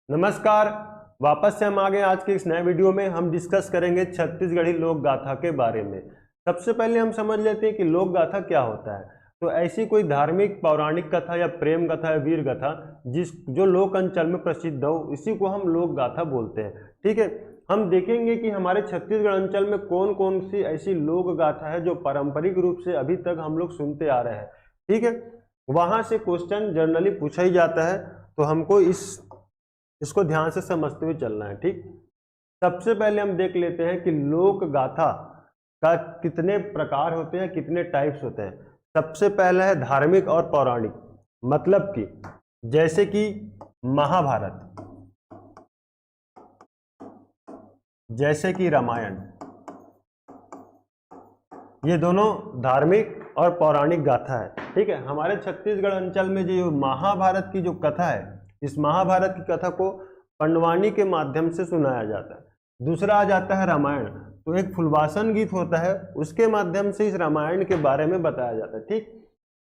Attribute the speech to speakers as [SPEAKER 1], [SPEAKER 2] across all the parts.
[SPEAKER 1] नमस्कार, वापस से हम आ गए आज के इस नए वीडियो में। हम डिस्कस करेंगे छत्तीसगढ़ी लोक गाथा के बारे में। सबसे पहले हम समझ लेते हैं कि लोक गाथा क्या होता है। तो ऐसी कोई धार्मिक पौराणिक कथा या प्रेम कथा या वीर कथा जो लोक अंचल में प्रसिद्ध हो, इसी को हम लोक गाथा बोलते हैं। ठीक है, हम देखेंगे कि हमारे छत्तीसगढ़ अंचल में कौन कौन सी ऐसी लोक गाथा है जो पारंपरिक रूप से अभी तक हम लोग सुनते आ रहे हैं। ठीक है, वहां से क्वेश्चन जनरली पूछा ही जाता है, तो हमको इसको ध्यान से समझते हुए चलना है। ठीक, सबसे पहले हम देख लेते हैं कि लोक गाथा का कितने प्रकार होते हैं, कितने टाइप्स होते हैं। सबसे पहला है धार्मिक और पौराणिक, मतलब कि जैसे कि महाभारत, जैसे कि रामायण, ये दोनों धार्मिक और पौराणिक गाथा है। ठीक है, हमारे छत्तीसगढ़ अंचल में जो महाभारत की जो कथा है, इस महाभारत की कथा को पंडवानी के माध्यम से सुनाया जाता है। दूसरा आ जाता है रामायण, तो एक फुलवासन गीत होता है, उसके माध्यम से इस रामायण के बारे में बताया जाता है। ठीक,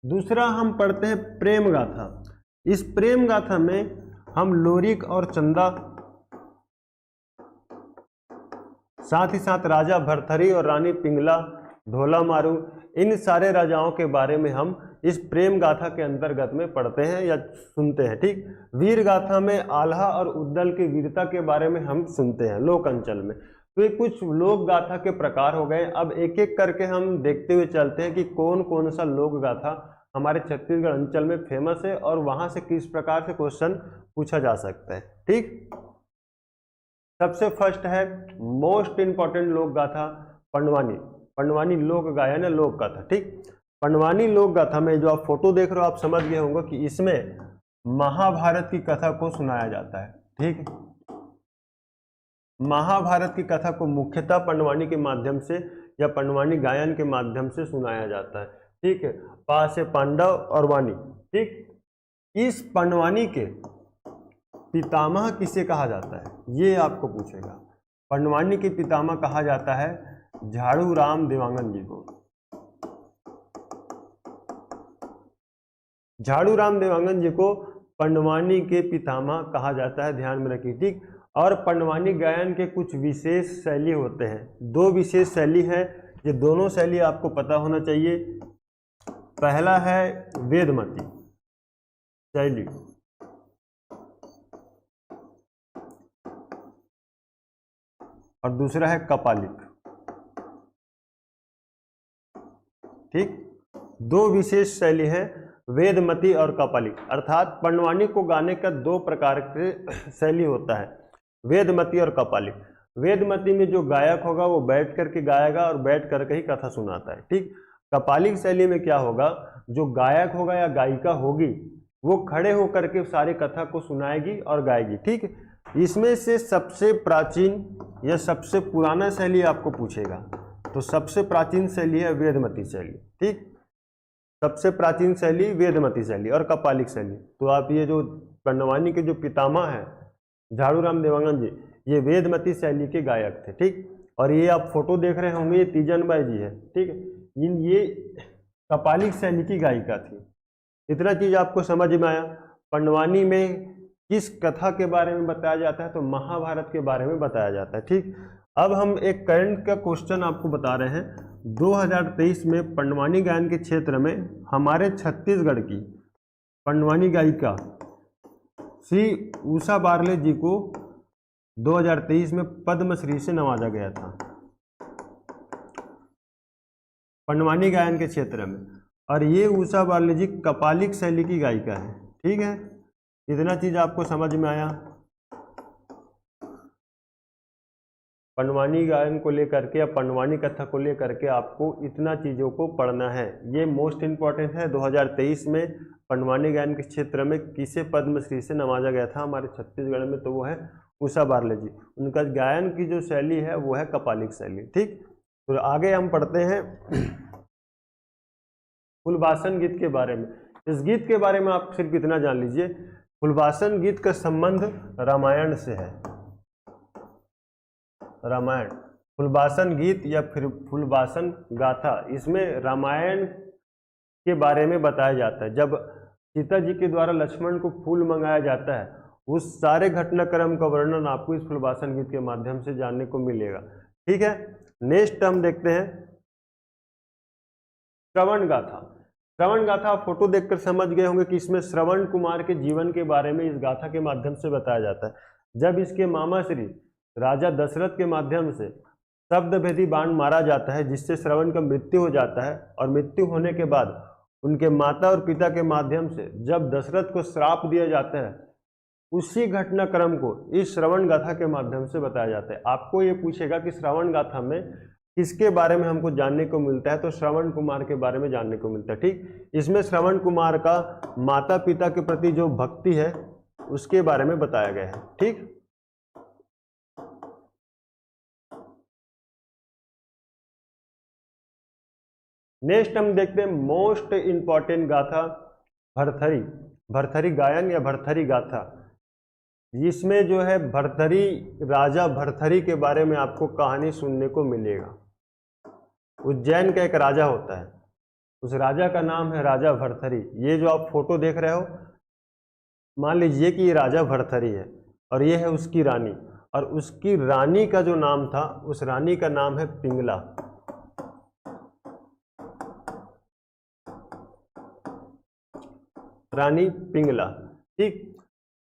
[SPEAKER 1] दूसरा हम पढ़ते हैं प्रेम गाथा। इस प्रेम गाथा में हम लोरिक और चंदा, साथ ही साथ राजा भरथरी और रानी पिंगला, ढोला मारू, इन सारे राजाओं के बारे में हम इस प्रेम गाथा के अंतर्गत में पढ़ते हैं या सुनते हैं। ठीक, वीर गाथा में आल्हा और उद्दल की वीरता के बारे में हम सुनते हैं लोक अंचल में। तो ये कुछ लोक गाथा के प्रकार हो गए। अब एक एक करके हम देखते हुए चलते हैं कि कौन कौन सा लोक गाथा हमारे छत्तीसगढ़ अंचल में फेमस है और वहां से किस प्रकार से क्वेश्चन पूछा जा सकता है। ठीक, सबसे फर्स्ट है मोस्ट इंपॉर्टेंट लोक गाथा पंडवानी। पंडवानी लोक गायन है, लोक गाथा। ठीक, पंडवानी लोक गाथा में जो आप फोटो देख रहे हो, आप समझ गए होंगे कि इसमें महाभारत की कथा को सुनाया जाता है। ठीक, महाभारत की कथा को मुख्यतः पंडवानी के माध्यम से या पंडवानी गायन के माध्यम से सुनाया जाता है। ठीक है, पा से पांडव और वाणी। ठीक, इस पंडवानी के पितामह किसे कहा जाता है, ये आपको पूछेगा। पंडवानी के पितामह कहा जाता है झाड़ू राम देवांगन जी को। झाड़ू राम देवांगन जी को पंडवानी के पितामह कहा जाता है, ध्यान में रखिए। ठीक, और पंडवानी गायन के कुछ विशेष शैली होते हैं। दो विशेष शैली है, ये दोनों शैली आपको पता होना चाहिए। पहला है वेदमती शैली, और दूसरा है कपालिक। ठीक, दो विशेष शैली है, वेदमती और कपालिक। अर्थात पंडवानी को गाने का दो प्रकार के शैली होता है, वेदमती और कपालिक। वेदमती में जो गायक होगा वो बैठ करके गाएगा और बैठ करके ही कथा सुनाता है। ठीक, कपालिक शैली में क्या होगा, जो गायक होगा या गायिका होगी वो खड़े होकर के सारे कथा को सुनाएगी और गाएगी। ठीक, इसमें से सबसे प्राचीन या सबसे पुराना शैली आपको पूछेगा, तो सबसे प्राचीन शैली है वेदमती शैली। ठीक, सबसे प्राचीन शैली वेदमती शैली और कपालिक शैली। तो आप ये जो पंडवानी के जो पितामह है झाड़ू राम देवांगन जी, ये वेदमती शैली के गायक थे। ठीक, और ये आप फोटो देख रहे होंगे, ये तीजन बाई जी है। ठीक, ये कपालिक शैली की गायिका थी। इतना चीज आपको समझ में आया। पंडवानी में किस कथा के बारे में बताया जाता है, तो महाभारत के बारे में बताया जाता है। ठीक, अब हम एक करंट का क्वेश्चन आपको बता रहे हैं। 2023 में पंडवानी गायन के क्षेत्र में हमारे छत्तीसगढ़ की पंडवानी गायिका श्री उषा बारले जी को 2023 में पद्मश्री से नवाजा गया था, पंडवानी गायन के क्षेत्र में। और ये उषा बारले जी कपालिक शैली की गायिका है। ठीक है, इतना चीज आपको समझ में आया। पंडवानी गायन को लेकर के या पंडवानी कथा को लेकर के आपको इतना चीज़ों को पढ़ना है, ये मोस्ट इम्पॉर्टेंट है। 2023 में पंडवानी गायन के क्षेत्र में किसे पद्मश्री से नवाजा गया था हमारे छत्तीसगढ़ में, तो वो है उषा बारले जी। उनका गायन की जो शैली है वो है कपालिक शैली। ठीक, तो आगे हम पढ़ते हैं फुलवासन गीत के बारे में। इस गीत के बारे में आप सिर्फ इतना जान लीजिए, फुलवासन गीत का संबंध रामायण से है। रामायण, फुलवासन गीत या फिर फुलवासन गाथा, इसमें रामायण के बारे में बताया जाता है। जब सीता जी के द्वारा लक्ष्मण को फूल मंगाया जाता है उस सारे घटनाक्रम का वर्णन आपको इस फुलभाषण गीत के माध्यम से जानने को मिलेगा। ठीक है, नेक्स्ट हम देखते हैं श्रवण गाथा। श्रवण गाथा आप फोटो देखकर समझ गए होंगे कि इसमें श्रवण कुमार के जीवन के बारे में इस गाथा के माध्यम से बताया जाता है। जब इसके मामा श्री राजा दशरथ के माध्यम से शब्द भेदी बाण मारा जाता है जिससे श्रवण का मृत्यु हो जाता है, और मृत्यु होने के बाद उनके माता और पिता के माध्यम से जब दशरथ को श्राप दिया जाता है, उसी घटनाक्रम को इस श्रवण गाथा के माध्यम से बताया जाता है। आपको ये पूछेगा कि श्रवण गाथा में किसके बारे में हमको जानने को मिलता है, तो श्रवण कुमार के बारे में जानने को मिलता है। ठीक, इसमें श्रवण कुमार का माता पिता के प्रति जो भक्ति है उसके बारे में बताया गया है। ठीक, नेक्स्ट हम देखते हैं मोस्ट इंपॉर्टेंट गाथा भरथरी। भरथरी गायन या भरथरी गाथा, इसमें जो है भरथरी, राजा भरथरी के बारे में आपको कहानी सुनने को मिलेगा। उज्जैन का एक राजा होता है, उस राजा का नाम है राजा भरथरी। ये जो आप फोटो देख रहे हो, मान लीजिए कि ये राजा भरथरी है और ये है उसकी रानी, और उसकी रानी का जो नाम था, उस रानी का नाम है पिंगला। रानी पिंगला। ठीक,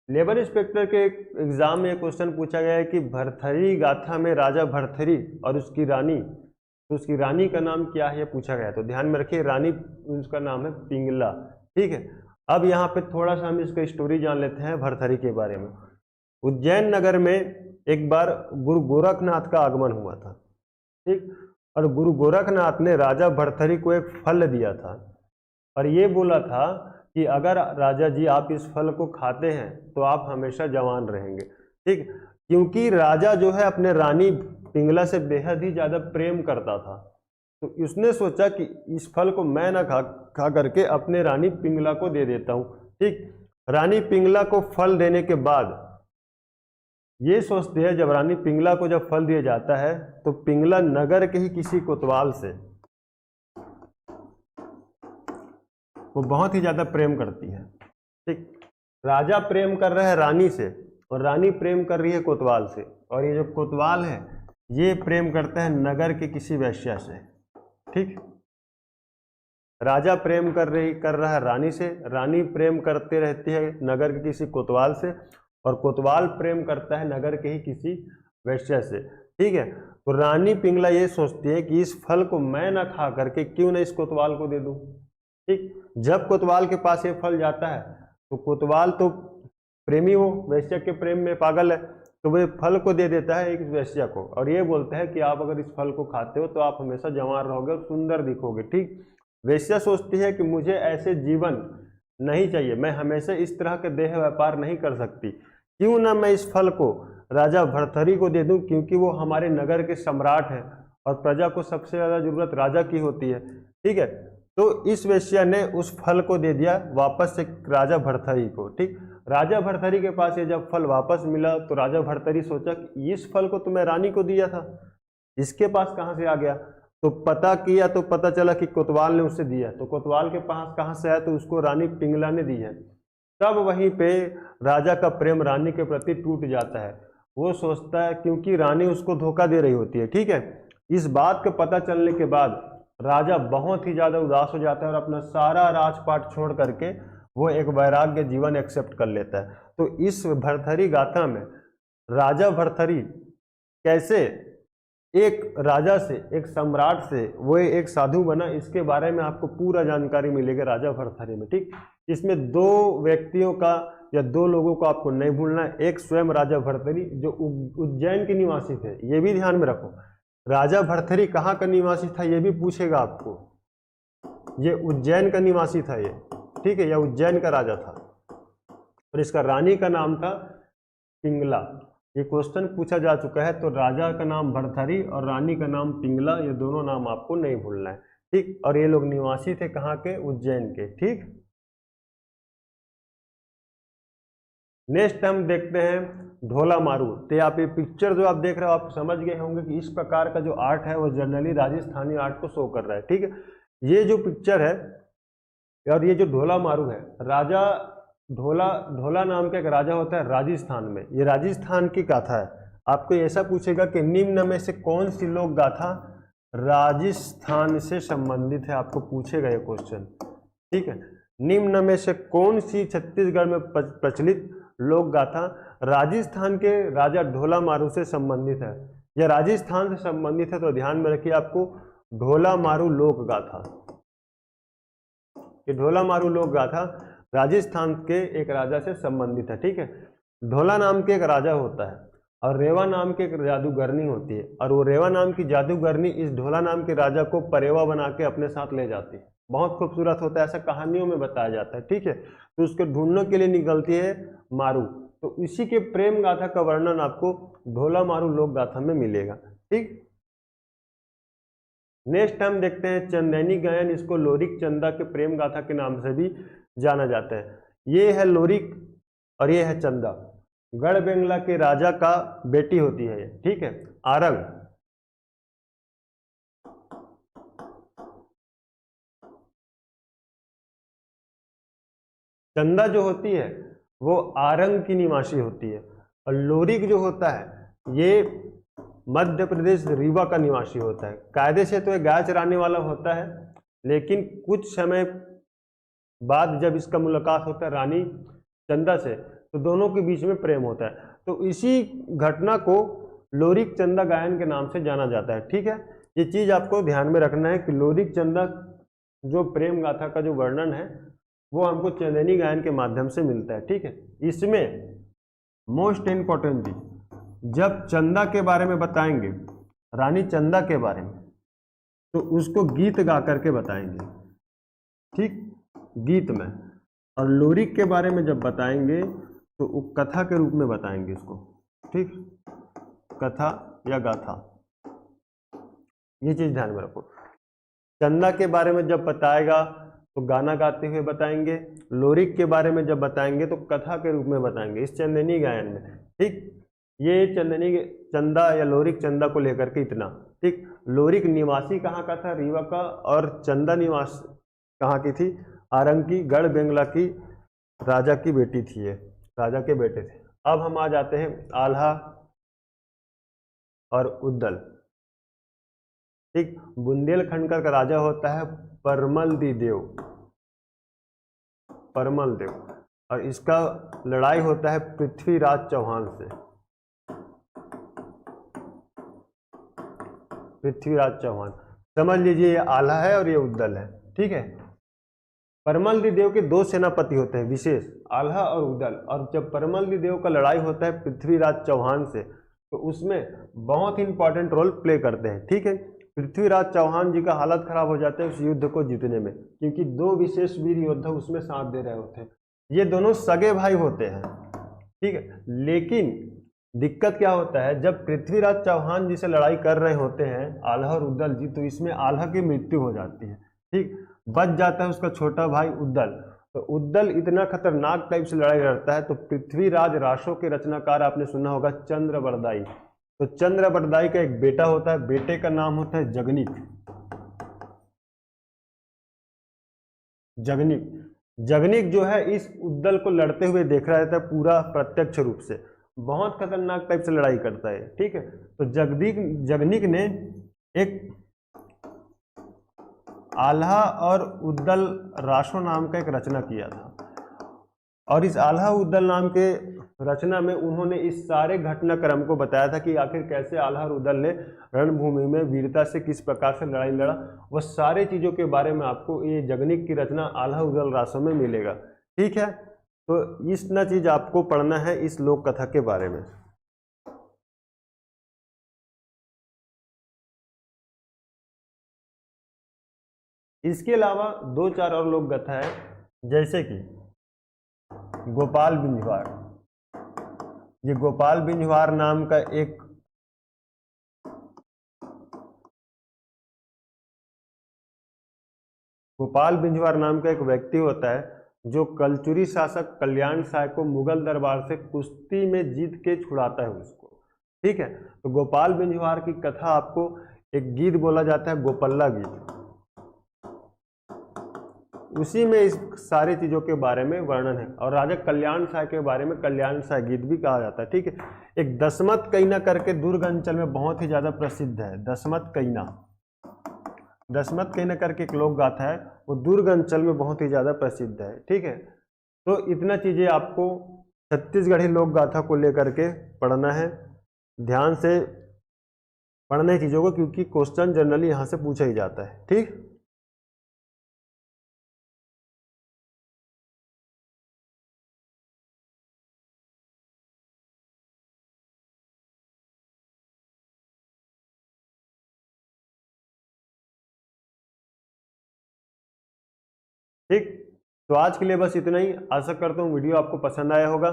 [SPEAKER 1] लेबर इंस्पेक्टर के एग्जाम में क्वेश्चन पूछा गया है कि भरथरी गाथा में राजा भरथरी और उसकी रानी, तो उसकी रानी का नाम क्या है, ये पूछा गया है। तो ध्यान में रखिए, रानी उसका नाम है पिंगला। ठीक है, अब यहाँ पे थोड़ा सा हम इसका स्टोरी जान लेते हैं भरथरी के बारे में। उज्जैन नगर में एक बार गुरु गोरखनाथ का आगमन हुआ था। ठीक, और गुरु गोरखनाथ ने राजा भरथरी को एक फल दिया था और ये बोला था कि अगर राजा जी आप इस फल को खाते हैं तो आप हमेशा जवान रहेंगे। ठीक, क्योंकि राजा जो है अपने रानी पिंगला से बेहद ही ज़्यादा प्रेम करता था, तो उसने सोचा कि इस फल को मैं ना खा करके अपने रानी पिंगला को दे देता हूँ। ठीक, रानी पिंगला को फल देने के बाद ये सोचते हैं, जब रानी पिंगला को जब फल दिया जाता है तो पिंगला नगर के ही किसी कोतवाल से वो बहुत ही ज़्यादा प्रेम करती है। ठीक, राजा प्रेम कर रहा है रानी से और रानी प्रेम कर रही है कोतवाल से, और ये जो कोतवाल है ये प्रेम करता है नगर के किसी वैश्या से। ठीक, राजा प्रेम कर रहा है रानी से, रानी प्रेम करते रहती है नगर के किसी कोतवाल से, और कोतवाल प्रेम करता है नगर के ही किसी वैश्या से। ठीक है, तो रानी पिंगला ये सोचती है कि इस फल को मैं ना खा करके क्यों ना इस कोतवाल को दे दूं। ठीक, जब कोतवाल के पास ये फल जाता है तो कोतवाल तो प्रेमी हो, वैश्या के प्रेम में पागल है, तो वह फल को दे देता है एक वैश्या को और ये बोलता है कि आप अगर इस फल को खाते हो तो आप हमेशा जवान रहोगे और सुंदर दिखोगे। ठीक, वैश्या सोचती है कि मुझे ऐसे जीवन नहीं चाहिए, मैं हमेशा इस तरह के देह व्यापार नहीं कर सकती, क्यों ना मैं इस फल को राजा भरथरी को दे दूं, क्योंकि वो हमारे नगर के सम्राट हैं और प्रजा को सबसे ज़्यादा जरूरत राजा की होती है। ठीक है, तो इस वेश्या ने उस फल को दे दिया वापस से राजा भरथरी को। ठीक, राजा भरथरी के पास ये जब फल वापस मिला तो राजा भरथरी सोचा कि इस फल को तो मैं रानी को दिया था, इसके पास कहाँ से आ गया। तो पता किया तो पता चला कि कोतवाल ने उसे दिया, तो कोतवाल के पास कहाँ से आया, तो उसको रानी पिंगला ने दी है। तब वहीं पे राजा का प्रेम रानी के प्रति टूट जाता है। वो सोचता है, क्योंकि रानी उसको धोखा दे रही होती है। ठीक है, इस बात का पता चलने के बाद राजा बहुत ही ज़्यादा उदास हो जाता है और अपना सारा राजपाट छोड़ करके वो एक वैराग्य जीवन एक्सेप्ट कर लेता है। तो इस भरथरी गाथा में राजा भरथरी कैसे एक राजा से, एक सम्राट से वो एक साधु बना, इसके बारे में आपको पूरा जानकारी मिलेगी राजा भरथरी में। ठीक, इसमें दो व्यक्तियों का या दो लोगों को आपको नहीं भूलना है। एक स्वयं राजा भरथरी जो उज्जैन के निवासी थे, ये भी ध्यान में रखो। राजा भरथरी कहाँ का निवासी था ये भी पूछेगा आपको, ये उज्जैन का निवासी था ये। ठीक है, यह उज्जैन का राजा था और इसका रानी का नाम था पिंगला। ये क्वेश्चन पूछा जा चुका है, तो राजा का नाम भरथरी और रानी का नाम पिंगला, ये दोनों नाम आपको नहीं भूलना है। ठीक, और ये लोग निवासी थे कहाँ के, उज्जैन के। ठीक, नेक्स्ट हम देखते हैं ढोला मारू। तो आप ये पिक्चर जो आप देख रहे हो आप समझ गए होंगे कि इस प्रकार का जो आर्ट है वो जनरली राजस्थानी आर्ट को शो कर रहा है। ठीक है, ये जो पिक्चर है और ये जो ढोला मारू है, राजा ढोला ढोला नाम का एक राजा होता है राजस्थान में, ये राजस्थान की गाथा है। आपको ऐसा पूछेगा कि निम्न में से कौन सी लोक गाथा राजस्थान से संबंधित है, आपको पूछेगा ये क्वेश्चन, ठीक है। निम्न में से कौन सी छत्तीसगढ़ में प्रचलित लोक गाथा राजस्थान के राजा ढोला मारू से संबंधित है, या राजस्थान से संबंधित है, तो ध्यान में रखिए आपको ढोला मारू लोक गाथा, ये ढोला मारू लोक गाथा राजस्थान के एक राजा से संबंधित है, ठीक है। ढोला नाम के एक राजा होता है और रेवा नाम की एक जादूगरनी होती है, और वो रेवा नाम की जादूगरनी इस ढोला नाम के राजा को परेवा बना के अपने साथ ले जाती है। बहुत खूबसूरत होता है, ऐसा कहानियों में बताया जाता है, ठीक है। तो उसको ढूंढने के लिए निकलती है मारू, तो इसी के प्रेम गाथा का वर्णन आपको ढोला मारू लोक गाथा में मिलेगा, ठीक। नेक्स्ट हम देखते हैं चंदैनी गायन, इसको लोरिक चंदा के प्रेम गाथा के नाम से भी जाना जाता है। ये है लोरिक और ये है चंदा, गढ़बेंगला के राजा का बेटी होती है, ठीक है। आरंग, चंदा जो होती है वो आरंग की निवासी होती है, और लोरिक जो होता है ये मध्य प्रदेश रीवा का निवासी होता है। कायदे से तो ये गाय चराने वाला होता है, लेकिन कुछ समय बाद जब इसका मुलाकात होता है रानी चंदा से, तो दोनों के बीच में प्रेम होता है। तो इसी घटना को लोरिक चंदा गायन के नाम से जाना जाता है, ठीक है। ये चीज आपको ध्यान में रखना है कि लोरिक चंदा जो प्रेम गाथा का जो वर्णन है वो हमको चंदैनी गायन के माध्यम से मिलता है, ठीक है। इसमें मोस्ट इम्पोर्टेंट चीज, जब चंदा के बारे में बताएंगे, रानी चंदा के बारे में, तो उसको गीत गा करके बताएंगे, ठीक, गीत में। और लोरिक के बारे में जब बताएंगे तो वो कथा के रूप में बताएंगे इसको, ठीक, कथा या गाथा, ये चीज ध्यान में रखो। चंदा के बारे में जब बताएगा तो गाना गाते हुए बताएंगे, लोरिक के बारे में जब बताएंगे तो कथा के रूप में बताएंगे इस चंदैनी गायन में, ठीक। ये चंदैनी चंदा या लोरिक चंदा को लेकर के इतना, ठीक। लोरिक निवासी कहाँ का था, रीवा का, और चंदा निवास कहाँ की थी, आरंग की, गढ़ बेंगला की राजा की बेटी थी, ये राजा के बेटे थे। अब हम आ जाते हैं आल्हा और उद्दल, ठीक। बुंदेलखंड का राजा होता है परमल देव, परमल देव, और इसका लड़ाई होता है पृथ्वीराज चौहान से, पृथ्वीराज चौहान। समझ लीजिए ये आल्हा है और ये उद्दल है, ठीक है। परमल देव के दो सेनापति होते हैं विशेष, आल्हा और उद्दल, और जब परमल देव का लड़ाई होता है पृथ्वीराज चौहान से, तो उसमें बहुत इंपॉर्टेंट रोल प्ले करते हैं, ठीक है। पृथ्वीराज चौहान जी का हालत खराब हो जाता है उस युद्ध को जीतने में, क्योंकि दो विशेष वीर योद्धा उसमें साथ दे रहे होते हैं। ये दोनों सगे भाई होते हैं, ठीक है। लेकिन दिक्कत क्या होता है, जब पृथ्वीराज चौहान जी से लड़ाई कर रहे होते हैं आल्हा और उद्दल जी, तो इसमें आल्हा की मृत्यु हो जाती है, ठीक। बच जाता है उसका छोटा भाई उद्दल। तो उद्दल इतना खतरनाक टाइप से लड़ाई लड़ता है, तो पृथ्वीराज राशों के रचनाकार आपने सुना होगा चंद्रबरदाई, तो चंद्रबरदाई का एक बेटा होता है, बेटे का नाम होता है जगनिक, जगनिक। जगनिक जो है इस उद्दल को लड़ते हुए देख रहा रहता है पूरा प्रत्यक्ष रूप से, बहुत खतरनाक टाइप से लड़ाई करता है, ठीक है। तो जगनिक ने एक आल्हा और उद्दल राशो नाम का एक रचना किया था, और इस आल्हा उद्दल नाम के रचना में उन्होंने इस सारे घटनाक्रम को बताया था कि आखिर कैसे आल्हा और उद्दल ने रणभूमि में वीरता से किस प्रकार से लड़ाई लड़ा, वह सारे चीज़ों के बारे में आपको ये जगनिक की रचना आल्हा उद्दल राशो में मिलेगा, ठीक है। तो इतना चीज़ आपको पढ़ना है इस लोक कथा के बारे में। इसके अलावा दो चार और लोक कथा है, जैसे कि गोपाल बिंजवार। ये गोपाल बिंजवार नाम का एक व्यक्ति होता है जो कलचुरी शासक कल्याण साय को मुगल दरबार से कुश्ती में जीत के छुड़ाता है उसको, ठीक है। तो गोपाल बिंजवार की कथा आपको एक गीत बोला जाता है, गोपल्ला गीत। उसी में इस सारी चीज़ों के बारे में वर्णन है। और राजा कल्याण शाह के बारे में कल्याण शाह गीत भी कहा जाता है। ठीक है, एक दशमत कईना करके दुर्ग अंचल में बहुत ही ज़्यादा प्रसिद्ध है। दशमत कईना करके एक लोक गाथा है, वो दुर्ग अंचल में बहुत ही ज़्यादा प्रसिद्ध है। ठीक है, तो इतना चीज़ें आपको छत्तीसगढ़ी लोक गाथा को लेकर के पढ़ना है। ध्यान से पढ़ना है चीज़ों को, क्योंकि क्वेश्चन जनरली यहाँ से पूछा ही जाता है। ठीक, ठीक। तो आज के लिए बस इतना ही। आशा करता हूँ वीडियो आपको पसंद आया होगा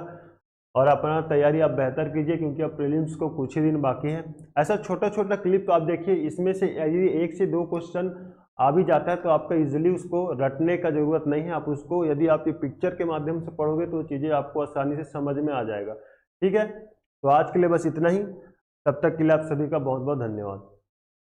[SPEAKER 1] और अपना तैयारी आप बेहतर कीजिए, क्योंकि अब प्रीलिम्स को कुछ ही दिन बाकी है। ऐसा छोटा छोटा क्लिप तो आप देखिए, इसमें से यदि 1 से 2 क्वेश्चन आ भी जाता है तो आपका इजीली उसको रटने का ज़रूरत नहीं है। आप उसको यदि आप ये पिक्चर के माध्यम से पढ़ोगे तो चीज़ें आपको आसानी से समझ में आ जाएगा। ठीक है, तो आज के लिए बस इतना ही। तब तक के लिए आप सभी का बहुत बहुत धन्यवाद।